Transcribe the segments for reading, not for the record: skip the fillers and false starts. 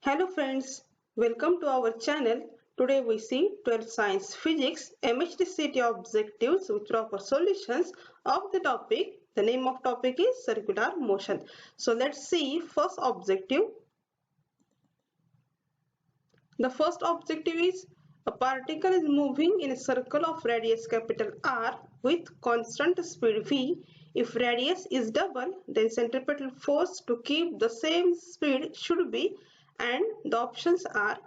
Hello friends, welcome to our channel. Today we see 12th Science Physics MHDCT objectives with proper solutions of the topic. The name of topic is circular motion. So let's see first objective. The first objective is a particle is moving in a circle of radius capital R with constant speed V. If radius is double, then centripetal force to keep the same speed should be, and the options are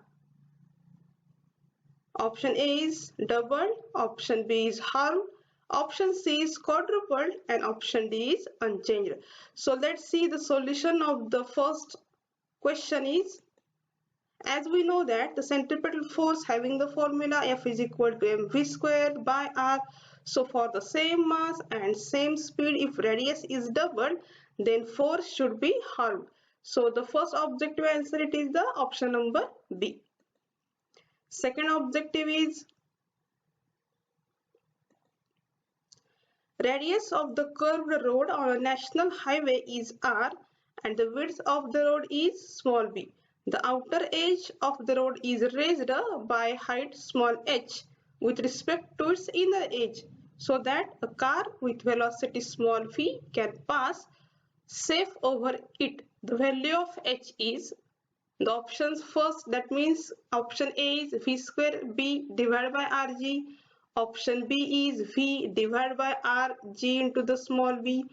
option A is doubled, option B is halved, option C is quadrupled, and option D is unchanged. So let's see the solution of the first question is, as we know that the centripetal force having the formula F is equal to mv squared by r. So for the same mass and same speed, if radius is doubled, then force should be halved. So the first objective answer, it is the option number B. Second objective is, radius of the curved road on a national highway is r and the width of the road is small b. The outer edge of the road is raised by height small h with respect to its inner edge, so that a car with velocity small v can pass safe over it. The value of h is, the options first, that means option A is v square b divided by rg. Option B is v divided by rg into the small v.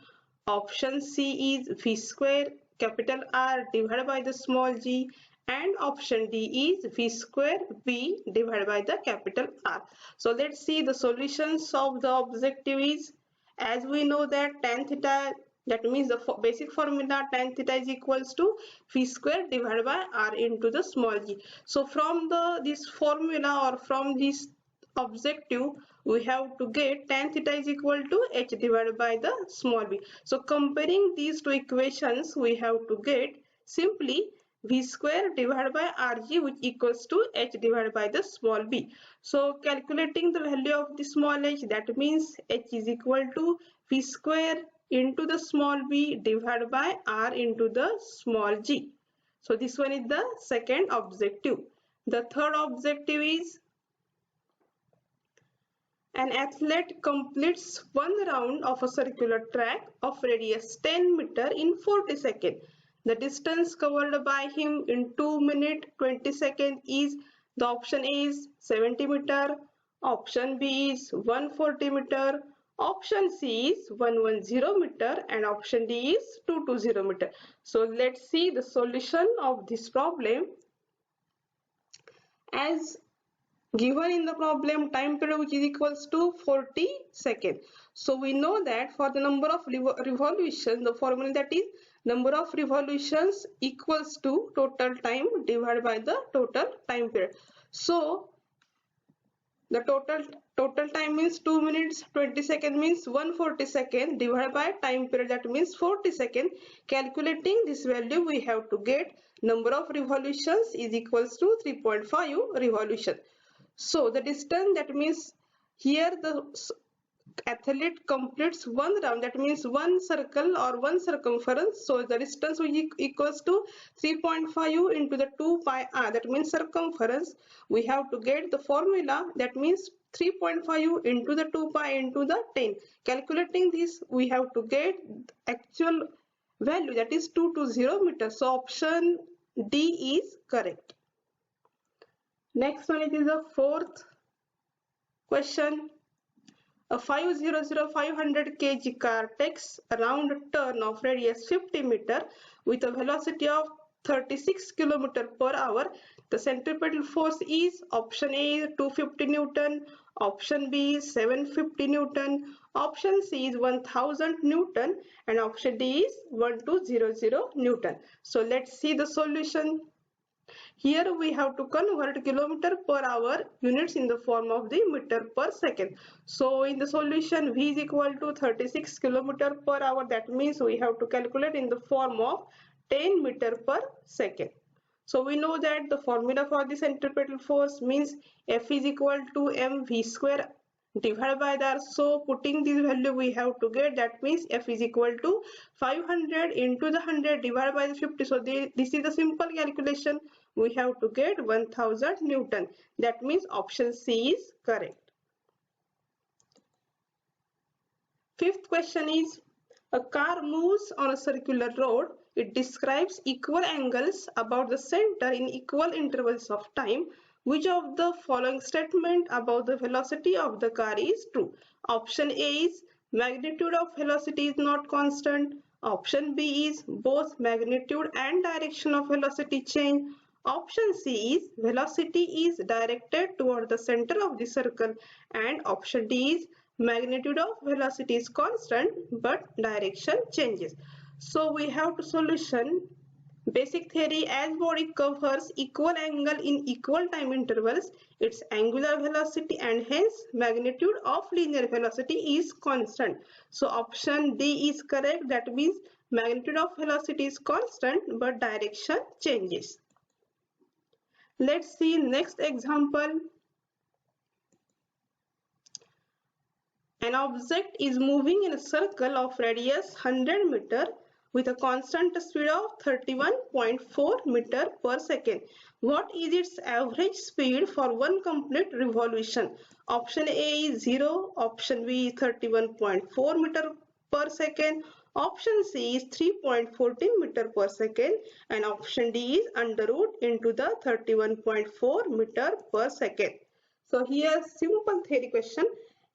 Option C is v square capital R divided by the small g. And option D is v square b divided by the capital R. So let's see the solutions of the objective is, as we know that tan theta, that means the basic formula tan theta is equals to v square divided by r into the small g. So from this formula or from this objective, we have to get tan theta is equal to h divided by the small b. So comparing these two equations, we have to get simply v square divided by rg, which equals to h divided by the small b. So calculating the value of the small h, that means h is equal to v square into the small b divided by r into the small g. So this one is the second objective. The third objective is, an athlete completes one round of a circular track of radius 10 meter in 40 seconds. The distance covered by him in 2 minutes 20 seconds is, the option A is 70 meter, option B is 140 meter, option C is 110 meter, and option D is 220 meter. So let's see the solution of this problem. As given in the problem, time period which is equals to 40 seconds. So we know that for the number of revolutions, the formula, that is number of revolutions equals to total time divided by the total time period. So the total time means 2 minutes 20 seconds means 140 seconds divided by time period, that means 40 seconds. Calculating this value, we have to get number of revolutions is equals to 3.5 revolution. So the distance, that means here the athlete completes one round, that means one circle or one circumference. So the distance equals to 3.5 into the 2 pi r, that means circumference. We have to get the formula, that means 3.5 into the 2 pi into the 10. Calculating this, we have to get actual value, that is 220 meters. So option D is correct. Next one, it is the fourth question. A 500 kg car takes a round turn of radius 50 meter with a velocity of 36 km per hour. The centripetal force is, option A 250 Newton, option B is 750 Newton, option C is 1000 Newton, and option D is 1200 Newton. So let's see the solution. Here we have to convert kilometer per hour units in the form of the meter per second. So in the solution, V is equal to 36 kilometer per hour. That means we have to calculate in the form of 10 meter per second. So we know that the formula for the centripetal force means F is equal to mv square divided by the r. So putting this value, we have to get, that means F is equal to 500 into the 100 divided by the 50. So this is the simple calculation. we have to get 1000 Newton. That means option C is correct. Fifth question is, a car moves on a circular road. It describes equal angles about the center in equal intervals of time. Which of the following statement about the velocity of the car is true? Option A is magnitude of velocity is not constant. Option B is both magnitude and direction of velocity change. Option C is velocity is directed toward the center of the circle, and option D is magnitude of velocity is constant but direction changes. So we have to solution. Basic theory: as body covers equal angle in equal time intervals, its angular velocity and hence magnitude of linear velocity is constant. So option D is correct. That means magnitude of velocity is constant but direction changes. Let's see next example. An object is moving in a circle of radius 100 meter with a constant speed of 31.4 meter per second. What is its average speed for one complete revolution? Option A is 0, option B is 31.4 meter per second, option C is 3.14 meter per second, and option D is under root into the 31.4 meter per second. So here simple theory question.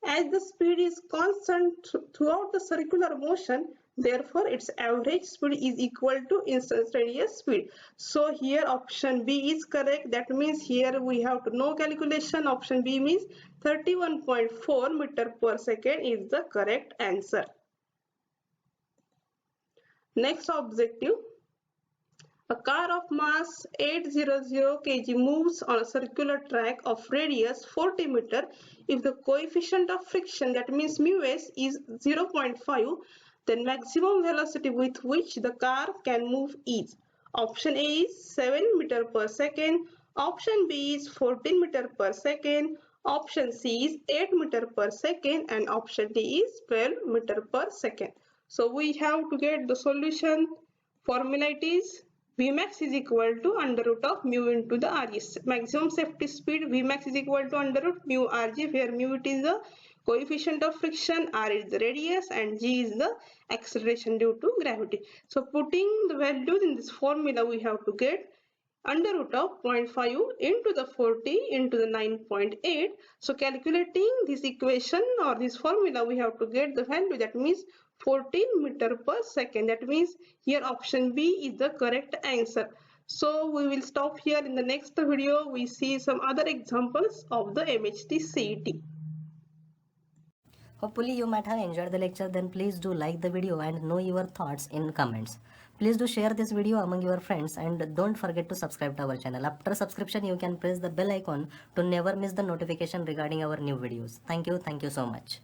As the speed is constant throughout the circular motion, therefore its average speed is equal to instantaneous speed. So here option B is correct. That means here we have to know calculation. Option B means 31.4 meter per second is the correct answer. Next objective. A car of mass 800 kg moves on a circular track of radius 40 meter. If the coefficient of friction, that means mu s, is 0.5, then maximum velocity with which the car can move is. Option A is 7 meter per second, option B is 14 meter per second, option C is 8 meter per second, and option D is 12 meter per second. So we have to get the solution. Formula it is Vmax is equal to under root of mu into the Rg. Maximum safety speed Vmax is equal to under root mu Rg, where mu it is the coefficient of friction, R is the radius, and G is the acceleration due to gravity. So putting the values in this formula, we have to get under root of 0.5 into the 40 into the 9.8. So calculating this equation or this formula, we have to get the value, that means 14 meter per second. That means here option B is the correct answer. So we will stop here. In the next video we see some other examples of the MHT CET. Hopefully you might have enjoyed the lecture. Then please do like the video and know your thoughts in comments. Please do share this video among your friends and don't forget to subscribe to our channel. After subscription you can press the bell icon to never miss the notification regarding our new videos. Thank you so much.